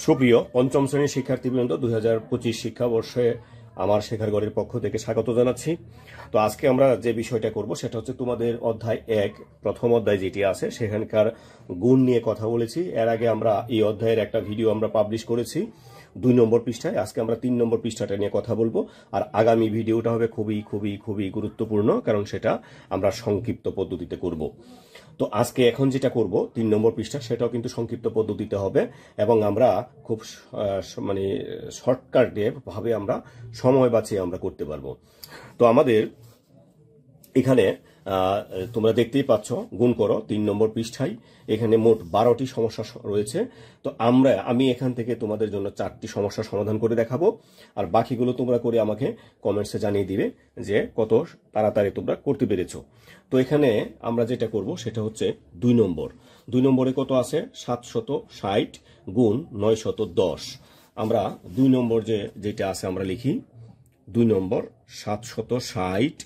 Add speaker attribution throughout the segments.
Speaker 1: সুপ্রিয় পঞ্চম শ্রেণীর শিক্ষার্থীবৃন্দ 2025 শিক্ষাবর্ষে আমার শেখার ঘরের পক্ষ থেকে স্বাগত জানাচ্ছি। তো আজকে আমরা যে বিষয়টা করব সেটা হচ্ছে তোমাদের অধ্যায় 1 প্রথম অধ্যায় যেটি আছে সেখানকার গুণ নিয়ে কথা বলেছি। এর আগে আমরা এই অধ্যায়ের একটা ভিডিও আমরা পাবলিশ করেছি 2 নম্বর পৃষ্ঠায়। আজকে আমরা 3 নম্বর পৃষ্ঠাটা নিয়ে কথা বলবো। আর আগামী ভিডিওটা হবে খুবই খুবই খুবই গুরুত্বপূর্ণ, কারণ সেটা আমরা সংক্ষিপ্ত পদ্ধতিতে করব। তো আজকে এখন যেটা করব 3 নম্বর পৃষ্ঠা, সেটাও কিন্তু সংক্ষিপ্ত পদ্ধতিতে হবে এবং আমরা খুব শর্টকাটে ভাবে আমরা সময় বাঁচিয়ে আমরা করতে পারবো। তো আমাদের এখানে তোমরা দেখতেই পাচ্ছ, গুণ করো 3 নম্বর পৃষ্ঠায় এখানে মোট 12টি সমস্যা রয়েছে। তো আমি এখান থেকে তোমাদের জন্য 4টি সমস্যার সমাধান করে দেখাবো, আর বাকিগুলো তোমরা করে আমাকে কমেন্টসে জানিয়ে দিবে যে কত তাড়াতাড়ি তোমরা করতে পেরেছো। তো এখানে আমরা যেটা করব সেটা হচ্ছে 2 নম্বরে কত আছে 760 গুণ 910। আমরা 2 নম্বর যেটা আছে আমরা লিখি 2 নম্বর 760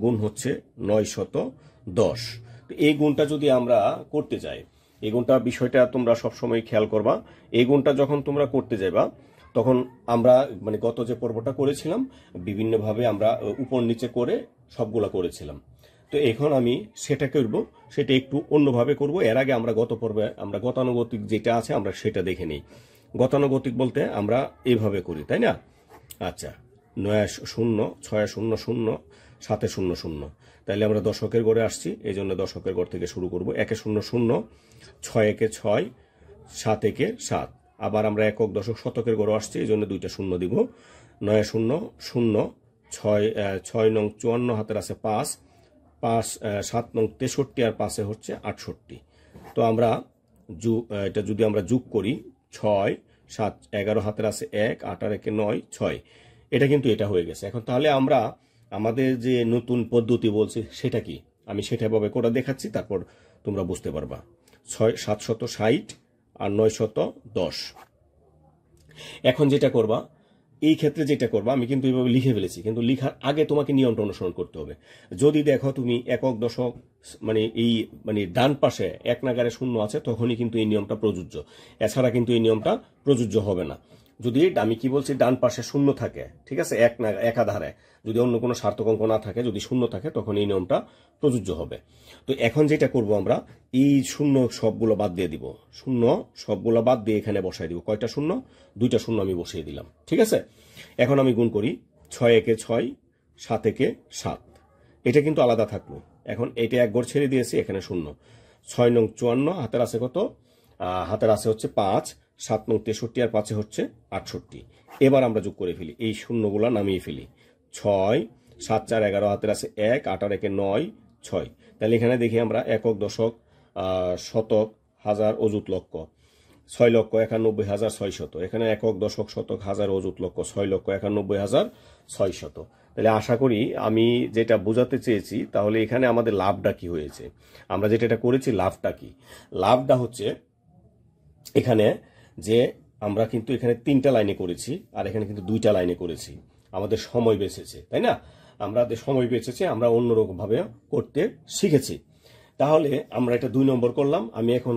Speaker 1: গুণ হচ্ছে 910। তো এই গুণটা যদি আমরা করতে যাই, এই গুণটা বিষয়টা তোমরা সবসময় খেয়াল করবা। এই গুণটা যখন তোমরা করতে যাইবা তখন আমরা গত যে পর্বটা করেছিলাম বিভিন্নভাবে আমরা উপর নিচে করে সবগুলা করেছিলাম। তো এখন আমি সেটা করব, সেটা একটু অন্যভাবে করব। এর আগে আমরা গত পর্বে আমরা গতানুগতিক যেটা আছে আমরা সেটা দেখে নিই। গতানুগতিক বলতে আমরা এইভাবে করি, তাই না? আচ্ছা, 9 0 6 0 0 7 0 0, তাইলে আমরা দশকের গড়ে আসছি, এই জন্য দশকের গড় থেকে শুরু করব। 1 0 0, 6 1 6, 7 1 7। আবার আমরা একক দশক শতকের গড়ে আসছি, এই জন্য 2টা শূন্য দিব। 9 0 0, 6 নং 54 হাতের আছে 5, 7 নং 63 আর 5 হচ্ছে 68। তো আমরা এটা যদি আমরা যোগ করি 6 7 11 হাতের আছে 1, 8 আর 1 9, 6। এটা কিন্তু এটা হয়ে গেছে। এখন তাহলে আমরা আমাদের যে নতুন পদ্ধতি বলছি সেটা কি, আমি সেটা ভাবে করে দেখাচ্ছি, তারপর তোমরা বুঝতে পারবা। 760 আর 910। এখন যেটা করবা, এই ক্ষেত্রে যেটা করবা, আমি কিন্তু এইভাবে লিখে ফেলেছি, কিন্তু লিখার আগে তোমাকে নিয়মটা অনুসরণ করতে হবে। যদি দেখো তুমি একক দশক এই ডান পাশে এক নাগারে শূন্য আছে, তখনই কিন্তু এই নিয়মটা প্রযোজ্য, এছাড়া কিন্তু এই নিয়মটা প্রযোজ্য হবে না। যদি আমি কি বলছি, ডান পাশে শূন্য থাকে, ঠিক আছে, একাধারে যদি অন্য কোনো সার্থক অঙ্ক না থাকে, যদি শূন্য থাকে তখন এই নিয়মটা প্রযোজ্য হবে। তো এখন যেটা করব, আমরা এই শূন্য সবগুলো বাদ দিয়ে দিব, শূন্য সবগুলো বাদ দিয়ে এখানে বসাই দিব। কয়টা শূন্য? 2টা শূন্য আমি বসিয়ে দিলাম, ঠিক আছে। এখন আমি গুণ করি 6 1 6, 7 1 7। এটা কিন্তু আলাদা থাকলো। এখন এটা এক ঘর ছেড়ে দিয়েছি, এখানে শূন্য। 6 নং 54 হাতের আছে কত? হাতের আছে হচ্ছে 5, 7 নং 63 আর 5 হচ্ছে 68। এবার আমরা যোগ করে ফেলি, এই শূন্যগুলা নামিয়ে ফেলি। 6 7 4 11 হাতের আছে 1, 8 আর 1 9, 6। তাহলে এখানে দেখি আমরা একক দশক শতক হাজার অযুত লক্ষ 6,91,600। এখানে একক দশক শতক হাজার অযুত লক্ষ 6,91,600। তাহলে আশা করি আমি যেটা বোঝাতে চেয়েছি, তাহলে এখানে আমাদের লাভটা কি হয়েছে, আমরা যেটা এটা করেছি লাভটা কি? লাভটা হচ্ছে এখানে যে আমরা কিন্তু এখানে 3টা লাইনে করেছি, আর এখানে কিন্তু 2টা লাইনে করেছি। আমাদের সময় বেঁচেছে, তাই না? আমাদের সময় বেঁচেছে, আমরা অন্যরকম ভাবে করতে শিখেছি। তাহলে আমরা এটা 2 নম্বর করলাম। আমি এখন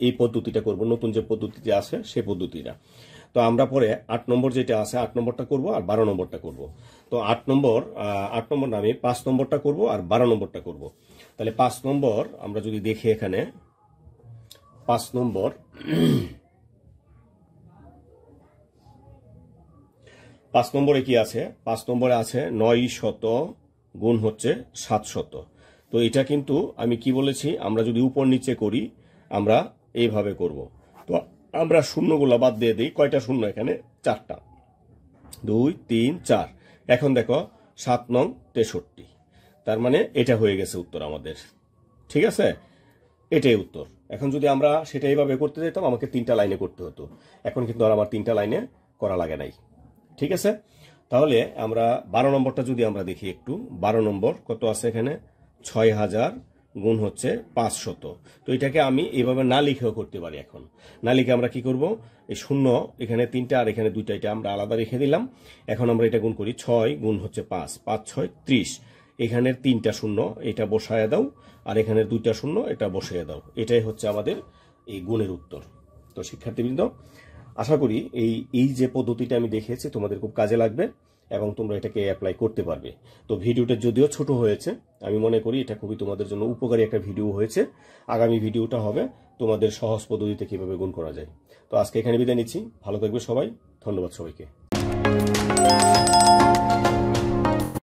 Speaker 1: এই পদ্ধতিটা করব, নতুন যে পদ্ধতিটা আছে সেই পদ্ধতিটা। তো আমরা পরে 8 নম্বর যেটা আছে 8 নম্বরটা করব আর 12 নম্বরটা করব। তো 8 নম্বর না, আমি 5 নম্বরটা করব আর 12 নম্বরটা করব। তাহলে 5 নম্বর আমরা যদি দেখি, এখানে 5 নম্বরে কি আছে? 5 নম্বরে আছে 900 গুণ হচ্ছে 700। তো এটা কিন্তু আমি কি বলেছি, আমরা যদি উপর নিচে করি আমরা এইভাবে করব। তো আমরা শূন্যগুলো বাদ দিয়ে দিই। কয়টা শূন্য? এখানে 4টা, 2 3 4। এখন দেখো 7 নং 63, তার মানে এটা হয়ে গেছে উত্তর আমাদের, ঠিক আছে, এটাই উত্তর। এখন যদি আমরা সেটা এইভাবে করতে যেতাম, আমাকে 3টা লাইনে করতে হতো। এখন কিন্তু আর আমার 3টা লাইনে করা লাগে নাই, ঠিক আছে। তাহলে আমরা 12 নম্বরটা যদি আমরা দেখি একটু, 12 নম্বর কত আছে এখানে? 6000 গুণ হচ্ছে 500। তো এটাকে আমি এইভাবে না লিখেও করতে পারি। এখন না লিখে আমরা কি করব, এই শূন্য এখানে 3টা আর এখানে 2টা, এটা আমরা আলাদা রেখে দিলাম। এখন আমরা এটা গুণ করি, 6 গুণ হচ্ছে 5, 5 6 30। এখানের 3টা শূন্য এটা বসায় দাও, আর এখানের 2টা শূন্য এটা বসিয়ে দাও। এটাই হচ্ছে আমাদের এই গুণের উত্তর। তো শিক্ষার্থীবৃন্দ, আশা করি এই যে পদ্ধতিটা আমি দেখিয়েছি তোমাদের খুব কাজে লাগবে এবং তোমরা এটাকে অ্যাপ্লাই করতে পারবে। তো ভিডিওটা যদিও ছোট হয়েছে, আমি মনে করি এটা খুবই তোমাদের জন্য উপকারী একটা ভিডিও হয়েছে। আগামী ভিডিওটা হবে তোমাদের সহজ পদ্ধতিতে কিভাবে গুণ করা যায়। তো আজকে এখানে বিদায় নিচ্ছি। ভালো থাকবে সবাই। ধন্যবাদ সবাইকে।